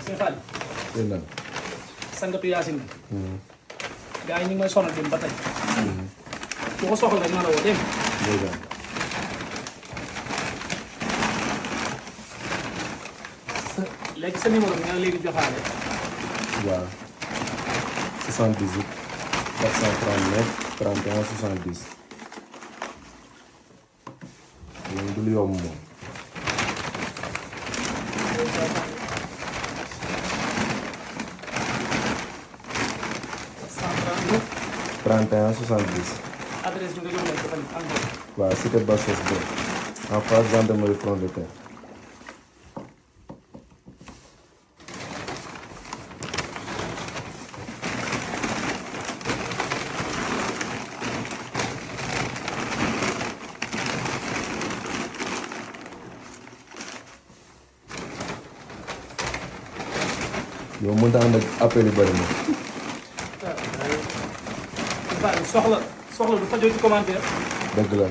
sëñ Xaali. dégg naa. sangatu Yaasin bi. gars yi ñu ngi may sonal dem ba tey. ku ko soxla rek na la woo dégg nga. léegi sa numéro bi nga léegi joxaale. waaw 78 439 31 70. loolu du lu yomb moom. 31 70. adresse bi nga jox leen ko tamit encore. waaw cité Bassos 2 en face gendarmerie front de terre. yow mënut a ànd ak appel yu bëri moom. waaw soxla du fajoo ci commentaire. dëgg la.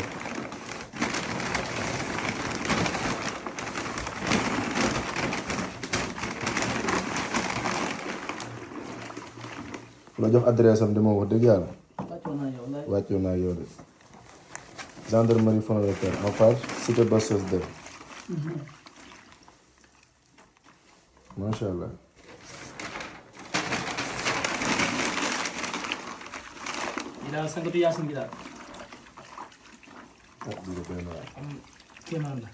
ku la jox adresse am de moom wax dëgg yàlla. wàccoo naa yow de. gendarmerie front de terre en face cité Bassos 2. macha allah. yi daal sangatu Yaasin bi daal. ah dëgg la. am kéemaan la.